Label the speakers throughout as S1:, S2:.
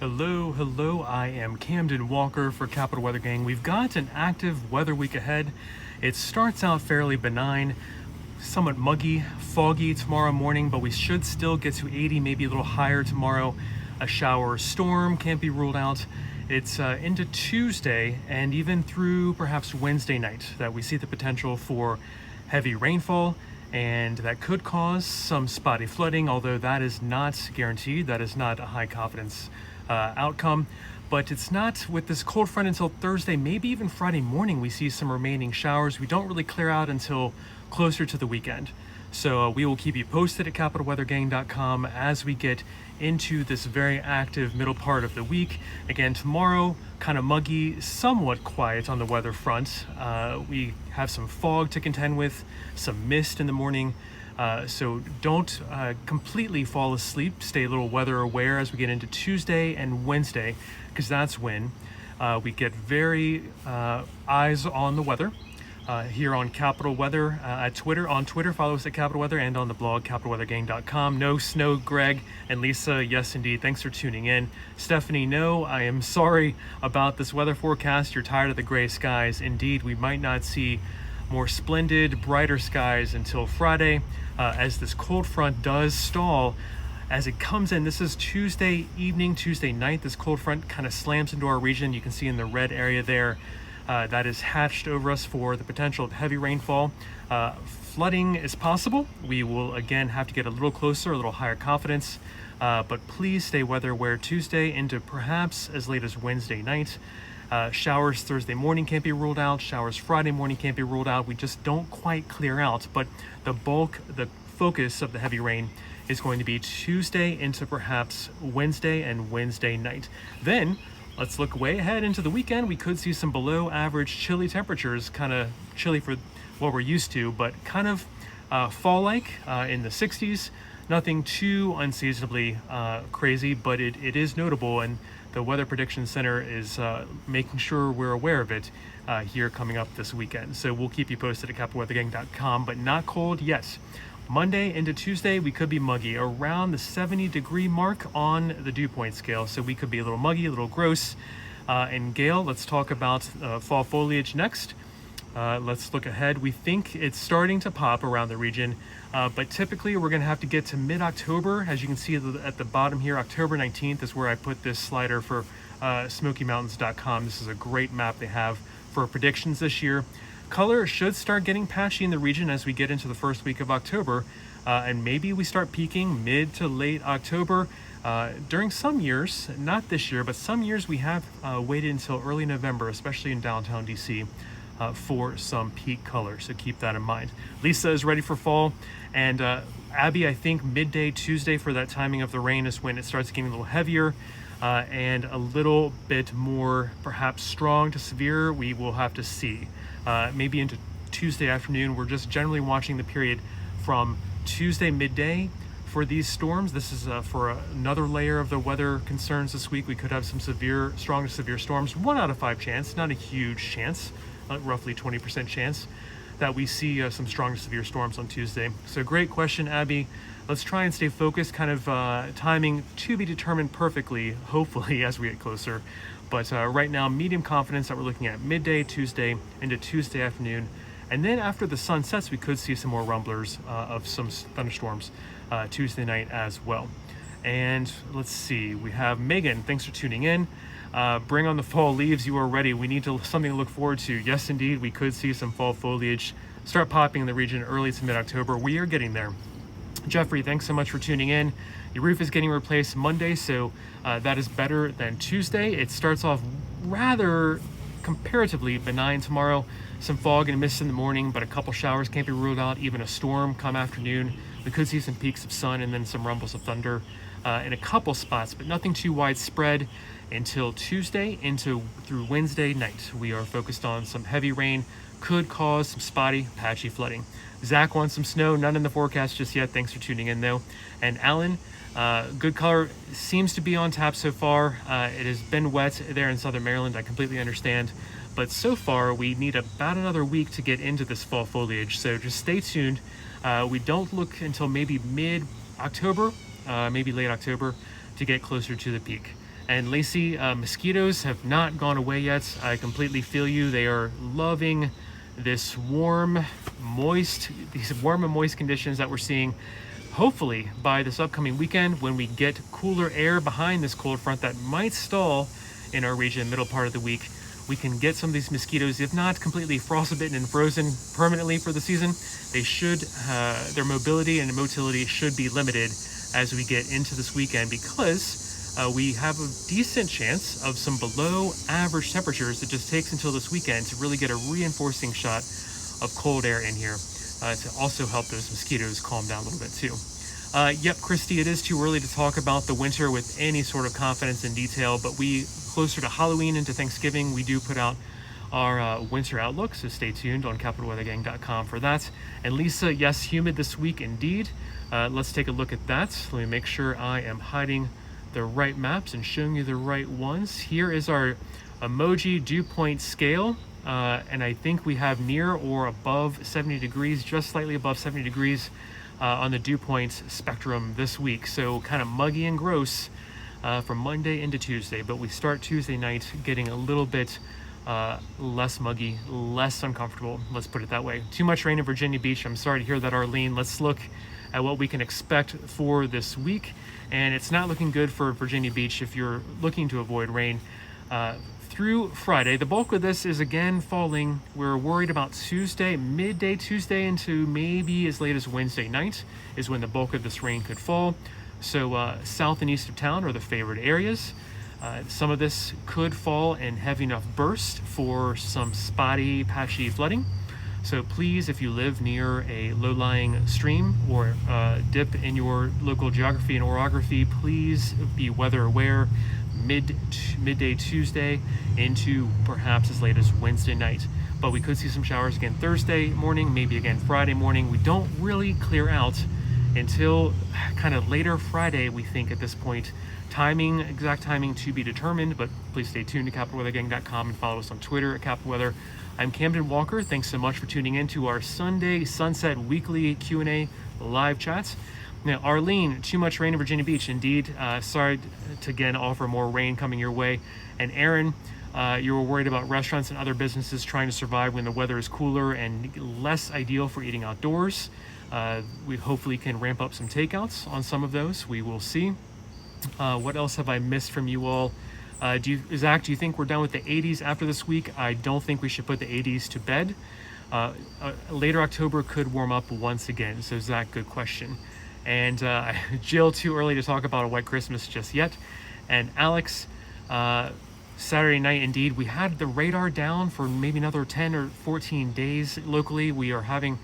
S1: Hello, I am Camden Walker for Capital Weather Gang. We've got an active weather week ahead. It starts out fairly benign, somewhat muggy, foggy tomorrow morning, but we should still get to 80, maybe a little higher tomorrow. A shower or storm can't be ruled out. It's into Tuesday and even through perhaps Wednesday night that we see the potential for heavy rainfall, and that could cause some spotty flooding, although that is not guaranteed. That is not a high confidence outcome, but it's not with this cold front until Thursday, maybe even Friday morning. We see some remaining showers. We don't really clear out until closer to the weekend. So we will keep you posted at capitalweathergang.com as we get into this very active middle part of the week. Again, tomorrow, kind of muggy, somewhat quiet on the weather front. We have some fog to contend with, some mist in the morning. So don't completely fall asleep. Stay a little weather aware as we get into Tuesday and Wednesday, because that's when we get very eyes on the weather. Here on Capital Weather at Twitter. On Twitter, follow us at Capital Weather, and on the blog, capitalweathergang.com. No snow, Greg and Lisa. Yes, indeed. Thanks for tuning in. Stephanie, no, I am sorry about this weather forecast. You're tired of the gray skies. Indeed, we might not see more splendid, brighter skies until Friday, as this cold front does stall. As it comes in, this is Tuesday evening, Tuesday night. This cold front kind of slams into our region. You can see in the red area there, that is hatched over us for the potential of heavy rainfall. Flooding is possible. We will again have to get a little closer, a little higher confidence, but please stay weather aware Tuesday into perhaps as late as Wednesday night. Showers Thursday morning can't be ruled out. Showers Friday morning can't be ruled out. We just don't quite clear out, but the focus of the heavy rain is going to be Tuesday into perhaps Wednesday and Wednesday night. Then let's look way ahead into the weekend. We could see some below average chilly temperatures, kind of chilly for what we're used to, but kind of fall-like in the 60s. Nothing too unseasonably crazy, but it is notable, and the Weather Prediction Center is making sure we're aware of it here coming up this weekend. So we'll keep you posted at capitalweathergang.com, but not cold yet. Monday into Tuesday, we could be muggy around the 70-degree mark on the dew point scale. So we could be a little muggy, a little gross. And Gail, let's talk about fall foliage next. Let's look ahead. We think it's starting to pop around the region, but typically we're going to have to get to mid-October. As you can see at the bottom here, October 19th is where I put this slider for SmokyMountains.com. This is a great map they have for predictions this year. Color should start getting patchy in the region as we get into the first week of October, and maybe we start peaking mid to late October. During some years, not this year, but some years we have waited until early November, especially in downtown DC, for some peak color, so keep that in mind. Lisa is ready for fall, and Abby, I think midday Tuesday for that timing of the rain is when it starts getting a little heavier and a little bit more perhaps strong to severe. We will have to see. Maybe into Tuesday afternoon. We're just generally watching the period from Tuesday midday for these storms. This is for another layer of the weather concerns this week. We could have some strong to severe storms. 1 out of 5 chance, not a huge chance, roughly 20% chance that we see some strong to severe storms on Tuesday. So great question, Abby. Let's try and stay focused, kind of timing to be determined perfectly, hopefully, as we get closer. But right now, medium confidence that we're looking at midday Tuesday into Tuesday afternoon. And then after the sun sets, we could see some more rumblers of some thunderstorms Tuesday night as well. And let's see, we have Megan. Thanks for tuning in. Bring on the fall leaves. You are ready. We need something to look forward to. Yes, indeed, we could see some fall foliage start popping in the region early to mid-October. We are getting there. Jeffrey, thanks so much for tuning in. Your roof is getting replaced Monday, so that is better than Tuesday. It starts off rather comparatively benign tomorrow. Some fog and mist in the morning, but a couple showers can't be ruled out. Even a storm come afternoon. We could see some peaks of sun and then some rumbles of thunder in a couple spots, but nothing too widespread until Tuesday through Wednesday night. We are focused on some heavy rain, could cause some spotty, patchy flooding. Zach wants some snow, none in the forecast just yet. Thanks for tuning in though. And Alan, good color seems to be on tap so far. It has been wet there in Southern Maryland. I completely understand. But so far, we need about another week to get into this fall foliage. So just stay tuned. We don't look until maybe mid-October, maybe late October, to get closer to the peak. And Lacey, mosquitoes have not gone away yet. I completely feel you. They are loving this these warm and moist conditions that we're seeing. Hopefully by this upcoming weekend, when we get cooler air behind this cold front that might stall in our region middle part of the week, we can get some of these mosquitoes, if not completely frostbitten and frozen permanently for the season. They should, their mobility and motility should be limited as we get into this weekend, because we have a decent chance of some below average temperatures. It just takes until this weekend to really get a reinforcing shot of cold air in here to also help those mosquitoes calm down a little bit too. Yep, Christy, it is too early to talk about the winter with any sort of confidence and detail, but closer to Halloween into Thanksgiving, we do put out our winter outlook, so stay tuned on capitalweathergang.com for that. And Lisa, yes, humid this week indeed. Let's take a look at that. Let me make sure I am hiding the right maps and showing you the right ones. Here is our emoji dew point scale, and I think we have near or above 70 degrees, just slightly above 70 degrees on the dew point spectrum this week. So kind of muggy and gross from Monday into Tuesday, but we start Tuesday night getting a little bit less muggy, less uncomfortable, let's put it that way. Too much rain in Virginia Beach. I'm sorry to hear that, Arlene. Let's look at what we can expect for this week, and it's not looking good for Virginia Beach if you're looking to avoid rain through Friday. The bulk of this is again falling. We're worried about Tuesday, midday Tuesday into maybe as late as Wednesday night is when the bulk of this rain could fall. So south and east of town are the favored areas. Some of this could fall in heavy enough bursts for some spotty, patchy flooding. So please, if you live near a low-lying stream or dip in your local geography and orography, please be weather aware midday Tuesday into perhaps as late as Wednesday night. But we could see some showers again Thursday morning, maybe again Friday morning. We don't really clear out until kind of later Friday, we think at this point. Exact timing to be determined, but please stay tuned to capitalweathergang.com and follow us on Twitter at capitalweather. I'm Camden Walker. Thanks so much for tuning in to our Sunday Sunset Weekly Q&A live chats. Now, Arlene, too much rain in Virginia Beach. Indeed. Sorry to again offer more rain coming your way. And Aaron, you were worried about restaurants and other businesses trying to survive when the weather is cooler and less ideal for eating outdoors. We hopefully can ramp up some takeouts on some of those. We will see. What else have I missed from you all? Zach, do you think we're done with the 80s after this week? I don't think we should put the 80s to bed. Later October could warm up once again. So Zach, good question. And Jill, too early to talk about a white Christmas just yet. And Alex, Saturday night, indeed, we had the radar down for maybe another 10 or 14 days locally. We are having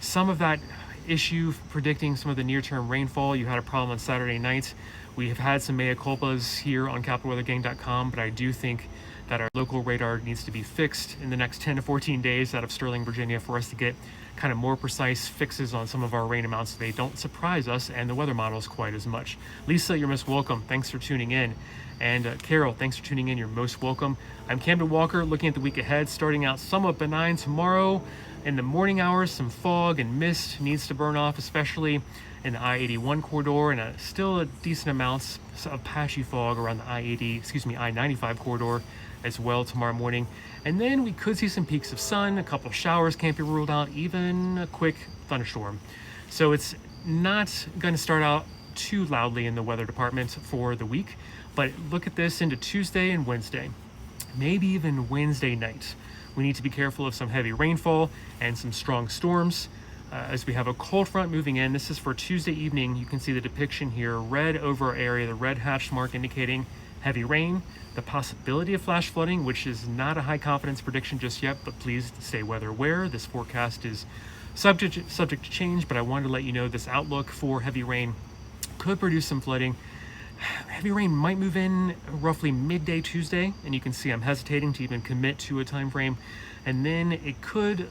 S1: some of that issue predicting some of the near-term rainfall. You had a problem on Saturday night. We have had some mea culpas here on capitalweathergang.com, but I do think that our local radar needs to be fixed in the next 10 to 14 days out of Sterling, Virginia, for us to get kind of more precise fixes on some of our rain amounts so they don't surprise us and the weather models quite as much. Lisa, you're most welcome. Thanks for tuning in. And Carol, thanks for tuning in. You're most welcome. I'm Camden Walker, looking at the week ahead, starting out somewhat benign tomorrow. In the morning hours, some fog and mist needs to burn off, especially in the I-81 corridor, and still a decent amount of patchy fog around the I-95 corridor as well tomorrow morning. And then we could see some peaks of sun, a couple of showers can't be ruled out, even a quick thunderstorm. So it's not going to start out too loudly in the weather department for the week, but look at this into Tuesday and Wednesday, maybe even Wednesday night. We need to be careful of some heavy rainfall and some strong storms as we have a cold front moving in. This is for Tuesday evening. You can see the depiction here, red over our area, the red hatch mark indicating heavy rain, the possibility of flash flooding, which is not a high confidence prediction just yet, but please stay weather aware. This forecast is subject to change, but I wanted to let you know this outlook for heavy rain could produce some flooding. Heavy rain might move in roughly midday Tuesday, and you can see I'm hesitating to even commit to a time frame. And then it could,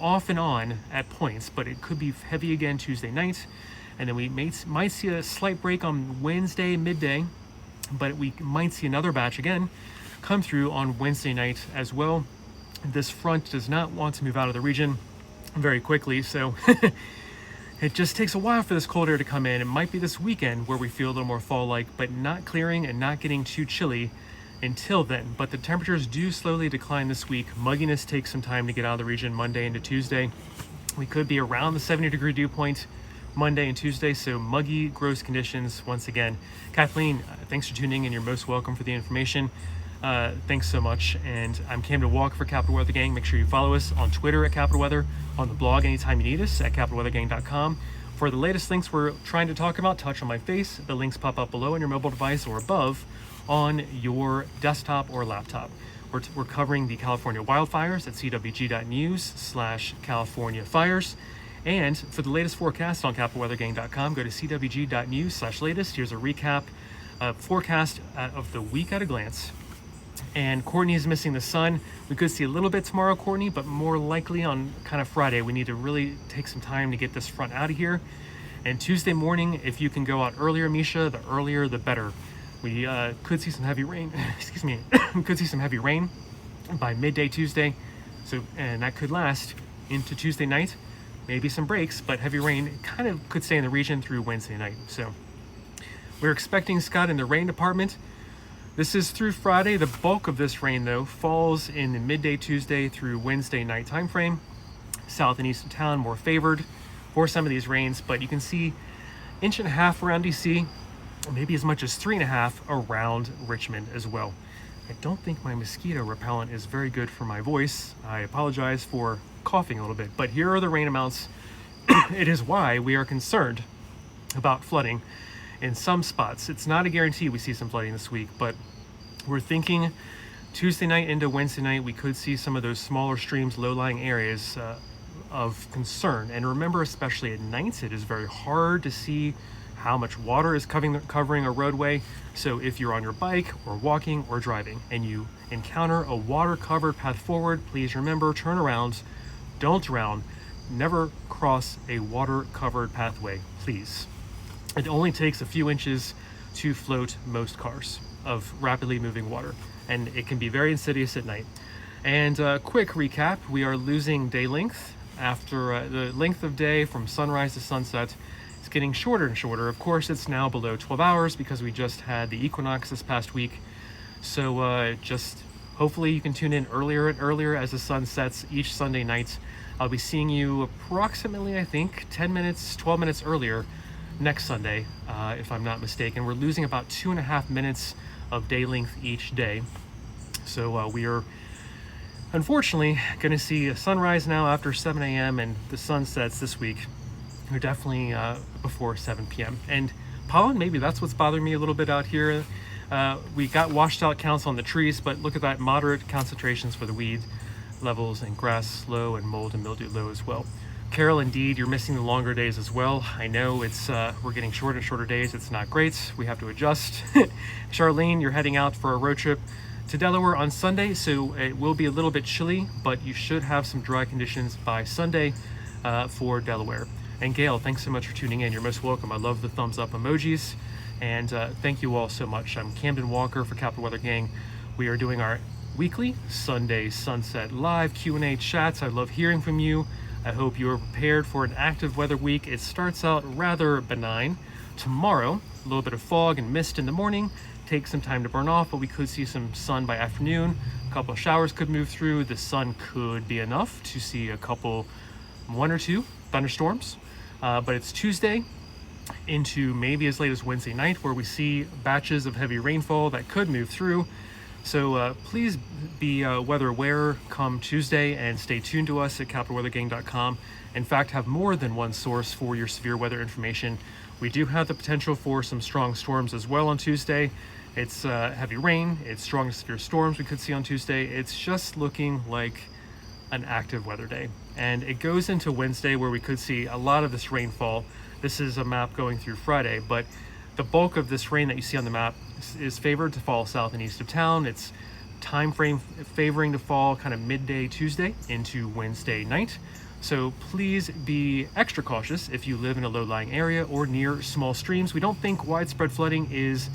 S1: off and on at points, but it could be heavy again Tuesday night. And then we might see a slight break on Wednesday midday, but we might see another batch again come through on Wednesday night as well. This front does not want to move out of the region very quickly, so It just takes a while for this cold air to come in. It might be this weekend where we feel a little more fall-like, but not clearing and not getting too chilly until then. But the temperatures do slowly decline this week. Mugginess takes some time to get out of the region Monday into Tuesday. We could be around the 70-degree dew point Monday and Tuesday, so muggy, gross conditions once again. Kathleen, thanks for tuning in. You're most welcome for the information. Thanks so much. And I'm Camden Walker for Capital Weather Gang. Make sure you follow us on Twitter at Capital Weather, on the blog anytime you need us at capitalweathergang.com. For the latest links we're trying to talk about, touch on my face. The links pop up below on your mobile device or above on your desktop or laptop. We're covering the California wildfires at cwg.news/California fires. And for the latest forecast on capitalweathergang.com, go to cwg.news/latest. Here's a recap forecast of the week at a glance. And Courtney is missing the sun. We could see a little bit tomorrow, Courtney, but more likely on kind of Friday. We need to really take some time to get this front out of here. And Tuesday morning, if you can go out earlier, Misha, the earlier the better. We could see some heavy rain. Excuse me. We could see some heavy rain by midday Tuesday. And that could last into Tuesday night. Maybe some breaks, but heavy rain kind of could stay in the region through Wednesday night. So we're expecting, Scott, in the rain department. This is through Friday. The bulk of this rain, though, falls in the midday Tuesday through Wednesday night time frame. South and east of town more favored for some of these rains, but you can see 1.5 inches around DC, maybe as much as 3.5 around Richmond as well. I don't think my mosquito repellent is very good for my voice. I apologize for coughing a little bit, but here are the rain amounts. It is why we are concerned about flooding in some spots. It's not a guarantee we see some flooding this week, but we're thinking Tuesday night into Wednesday night, we could see some of those smaller streams, low-lying areas of concern. And remember, especially at nights, it is very hard to see how much water is covering a roadway. So if you're on your bike or walking or driving and you encounter a water-covered path forward, please remember, turn around, don't drown, never cross a water-covered pathway, please. It only takes a few inches to float most cars of rapidly moving water, and it can be very insidious at night. And quick recap, we are losing day length after the length of day from sunrise to sunset. It's getting shorter and shorter. Of course, it's now below 12 hours because we just had the equinox this past week. So just hopefully you can tune in earlier and earlier as the sun sets each Sunday night. I'll be seeing you approximately, I think, 10 minutes, 12 minutes earlier next Sunday, if I'm not mistaken. We're losing about 2.5 minutes of day length each day. So we are unfortunately going to see a sunrise now after 7 a.m. and the sun sets this week. We're definitely before 7 p.m. And pollen, maybe that's what's bothering me a little bit out here. We got washed out counts on the trees, but look at that, moderate concentrations for the weed levels, and grass low, and mold and mildew low as well. Carol, indeed, you're missing the longer days as well. I know it's we're getting shorter and shorter days. It's not great. We have to adjust. Charlene, you're heading out for a road trip to Delaware on Sunday, so it will be a little bit chilly, but you should have some dry conditions by Sunday for Delaware. And Gail, thanks so much for tuning in. You're most welcome. I love the thumbs up emojis, and thank you all so much. I'm Camden Walker for Capital Weather Gang. We are doing our weekly Sunday Sunset Live Q&A chats. I love hearing from you. I hope you are prepared for an active weather week. It starts out rather benign. Tomorrow, a little bit of fog and mist in the morning. Takes some time to burn off, but we could see some sun by afternoon. A couple of showers could move through. The sun could be enough to see one or two thunderstorms. But it's Tuesday into maybe as late as Wednesday night where we see batches of heavy rainfall that could move through. So please be weather aware come Tuesday, and stay tuned to us at capitalweathergang.com. In fact, have more than one source for your severe weather information. We do have the potential for some strong storms as well on Tuesday. It's heavy rain, it's strong to severe storms we could see on Tuesday. It's just looking like an active weather day. And it goes into Wednesday where we could see a lot of this rainfall. This is a map going through Friday, but the bulk of this rain that you see on the map is favored to fall south and east of town. It's time frame favoring to fall kind of midday Tuesday into Wednesday night. So please be extra cautious if you live in a low-lying area or near small streams. We don't think widespread flooding is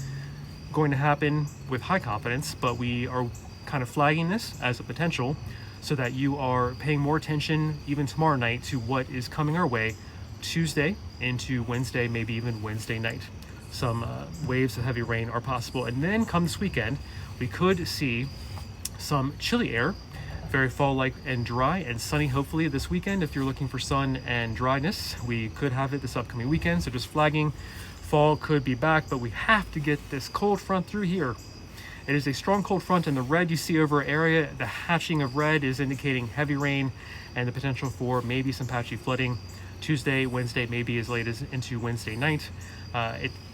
S1: going to happen with high confidence, but we are kind of flagging this as a potential so that you are paying more attention even tomorrow night to what is coming our way Tuesday into Wednesday, maybe even Wednesday night. Some waves of heavy rain are possible. And then come this weekend, we could see some chilly air, very fall-like and dry and sunny hopefully this weekend. If you're looking for sun and dryness, we could have it this upcoming weekend. So just flagging, fall could be back, but we have to get this cold front through here. It is a strong cold front, and the red you see over area, the hatching of red is indicating heavy rain and the potential for maybe some patchy flooding Tuesday, Wednesday, maybe as late as into Wednesday night.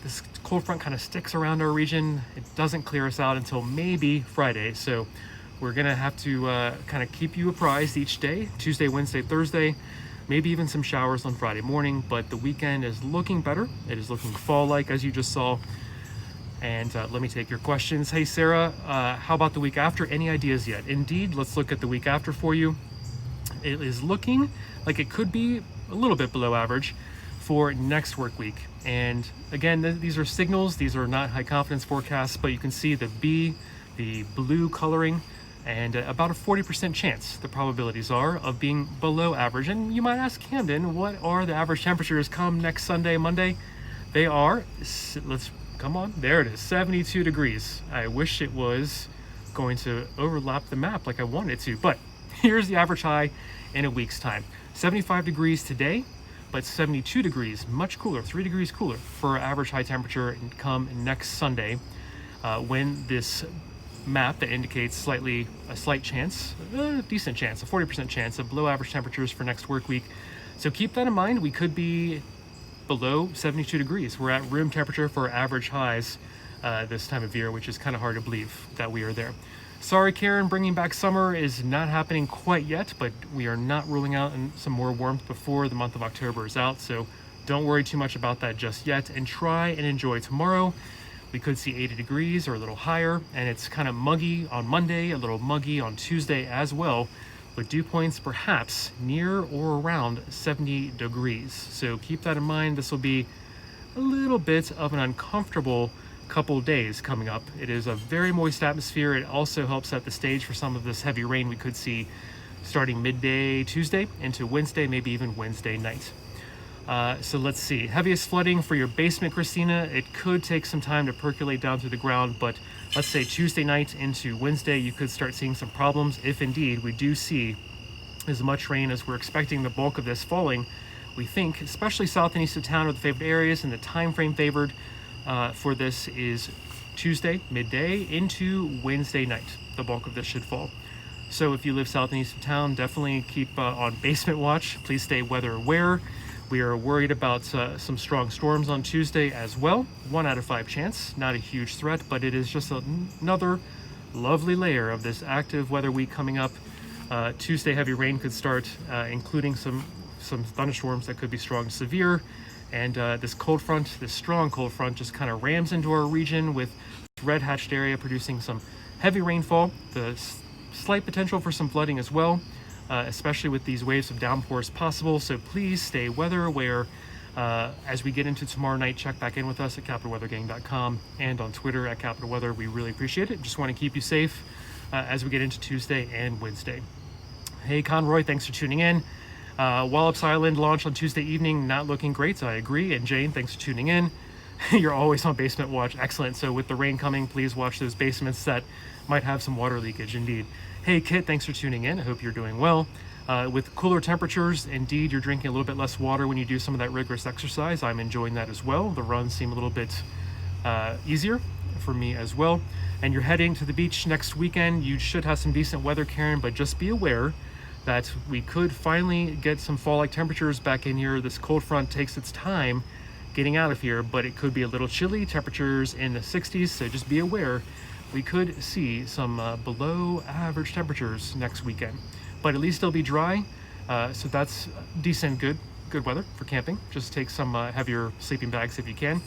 S1: This cold front kind of sticks around our region. It doesn't clear us out until maybe Friday. So we're gonna have to kind of keep you apprised each day, Tuesday, Wednesday, Thursday, maybe even some showers on Friday morning, but the weekend is looking better. It is looking fall-like, as you just saw. And let me take your questions. Hey, Sarah, how about the week after? Any ideas yet? Indeed, let's look at the week after for you. It is looking like it could be a little bit below average for next work week. And again, these are signals. These are not high confidence forecasts, but you can see the B, the blue coloring, and about a 40% chance the probabilities are of being below average. And you might ask, Camden, what are the average temperatures come next Sunday, Monday? They are, come on, there it is, 72 degrees. I wish it was going to overlap the map like I wanted it to, but here's the average high in a week's time. 75 degrees today, but 72 degrees, much cooler, 3 degrees cooler for average high temperature come next Sunday, when this map that indicates a slight chance, a decent chance, a 40% chance of below average temperatures for next work week. So keep that in mind. We could be below 72 degrees. We're at room temperature for average highs this time of year, which is kind of hard to believe that we are there. Sorry, Karen, bringing back summer is not happening quite yet, but we are not ruling out some more warmth before the month of October is out. So don't worry too much about that just yet, and try and enjoy tomorrow. We could see 80 degrees or a little higher, and it's kind of muggy on Monday, a little muggy on Tuesday as well, with dew points perhaps near or around 70 degrees. So keep that in mind. This will be a little bit of an uncomfortable couple days coming up. It is a very moist atmosphere. It also helps set the stage for some of this heavy rain we could see starting midday Tuesday into Wednesday, maybe even Wednesday night. So let's see, heaviest flooding for your basement, Christina. It could take some time to percolate down through the ground, but let's say Tuesday night into Wednesday, you could start seeing some problems if indeed we do see as much rain as we're expecting. The bulk of this falling, we think, especially south and east of town are the favored areas, and the time frame favored for this is Tuesday midday into Wednesday night. The bulk of this should fall. So if you live south and east of town, definitely keep on basement watch. Please stay weather aware. We are worried about some strong storms on Tuesday as well. 1 out of 5 chance, not a huge threat, but it is just another lovely layer of this active weather week coming up. Tuesday, heavy rain could start, including some thunderstorms that could be strong to severe. And this cold front, this strong cold front, just kind of rams into our region with red hatched area producing some heavy rainfall, the slight potential for some flooding as well. Especially with these waves of downpours possible. So please stay weather aware. As we get into tomorrow night, check back in with us at capitalweathergang.com and on Twitter at Capital Weather. We really appreciate it. Just want to keep you safe as we get into Tuesday and Wednesday. Hey, Conroy, thanks for tuning in. Wallops Island launch on Tuesday evening, not looking great. I agree. And Jane, thanks for tuning in. You're always on basement watch. Excellent. So with the rain coming, please watch those basements that might have some water leakage indeed. Hey Kit, thanks for tuning in. I hope you're doing well. With cooler temperatures, indeed, you're drinking a little bit less water when you do some of that rigorous exercise. I'm enjoying that as well. The runs seem a little bit easier for me as well. And you're heading to the beach next weekend. You should have some decent weather, Karen, but just be aware that we could finally get some fall-like temperatures back in here. This cold front takes its time getting out of here, but it could be a little chilly, temperatures in the 60s, so just be aware. We could see some below average temperatures next weekend, but at least it'll be dry. So that's decent, good weather for camping. Just take some heavier sleeping bags if you can.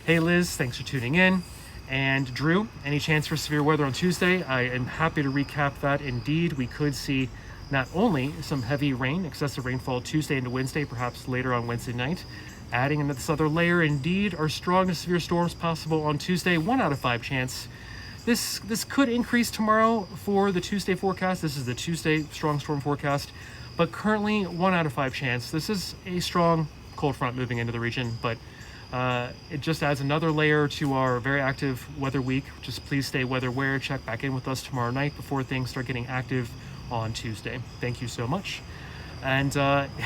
S1: Hey Liz, thanks for tuning in. And Drew, any chance for severe weather on Tuesday? I am happy to recap that. Indeed, we could see not only some heavy rain, excessive rainfall Tuesday into Wednesday, perhaps later on Wednesday night. Adding into this other layer, indeed, are strong to severe storms possible on Tuesday. 1 out of 5 chance. This could increase tomorrow for the Tuesday forecast. This is the Tuesday strong storm forecast, but currently 1 out of 5 chance. This is a strong cold front moving into the region, but it just adds another layer to our very active weather week. Just please stay weather aware. Check back in with us tomorrow night before things start getting active on Tuesday. Thank you so much. And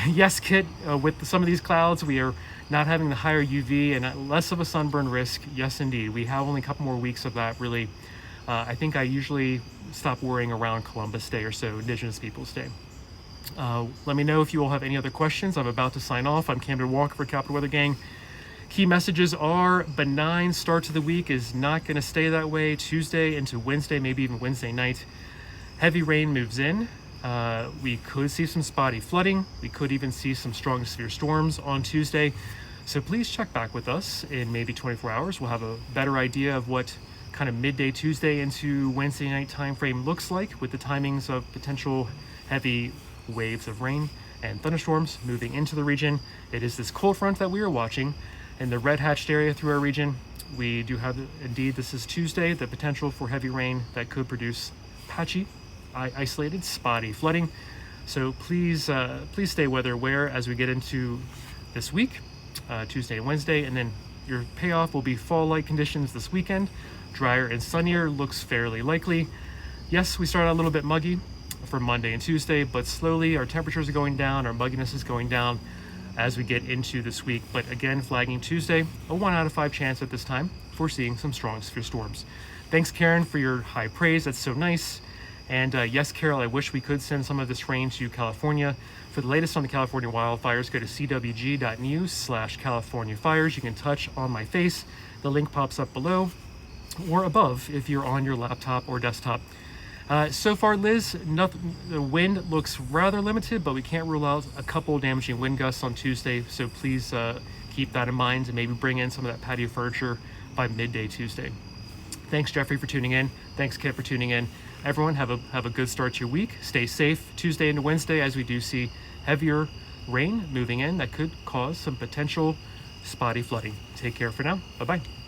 S1: yes, Kit, with some of these clouds, we are not having the higher UV and less of a sunburn risk. Yes, indeed. We have only a couple more weeks of that, really. I think I usually stop worrying around Columbus Day or so, Indigenous Peoples Day. Let me know if you all have any other questions. I'm about to sign off. I'm Camden Walker for Capital Weather Gang. Key messages are benign start to the week is not going to stay that way. Tuesday into Wednesday, maybe even Wednesday night. Heavy rain moves in. We could see some spotty flooding. We could even see some strong severe storms on Tuesday. So please check back with us in maybe 24 hours. We'll have a better idea of what kind of midday Tuesday into Wednesday night time frame looks like with the timings of potential heavy waves of rain and thunderstorms moving into the region. It is this cold front that we are watching in the red hatched area through our region. We do have, indeed, this is Tuesday, the potential for heavy rain that could produce patchy, isolated, spotty flooding. So please stay weather aware as we get into this week, Tuesday and Wednesday, and then your payoff will be fall-like conditions this weekend. Drier and sunnier looks fairly likely. Yes, we start out a little bit muggy for Monday and Tuesday, but slowly our temperatures are going down, our mugginess is going down as we get into this week. But again, flagging Tuesday, a 1 out of 5 chance at this time for seeing some strong severe storms. Thanks, Karen, for your high praise. That's so nice. And yes, Carol, I wish we could send some of this rain to California. For the latest on the California wildfires, go to cwg.news/CaliforniaFires. You can touch on my face. The link pops up below or above if you're on your laptop or desktop. So far, Liz, the wind looks rather limited, but we can't rule out a couple damaging wind gusts on Tuesday. So please keep that in mind and maybe bring in some of that patio furniture by midday Tuesday. Thanks, Jeffrey, for tuning in. Thanks, Kit, for tuning in. Everyone, have a good start to your week. Stay safe Tuesday into Wednesday as we do see heavier rain moving in that could cause some potential spotty flooding. Take care for now. Bye-bye.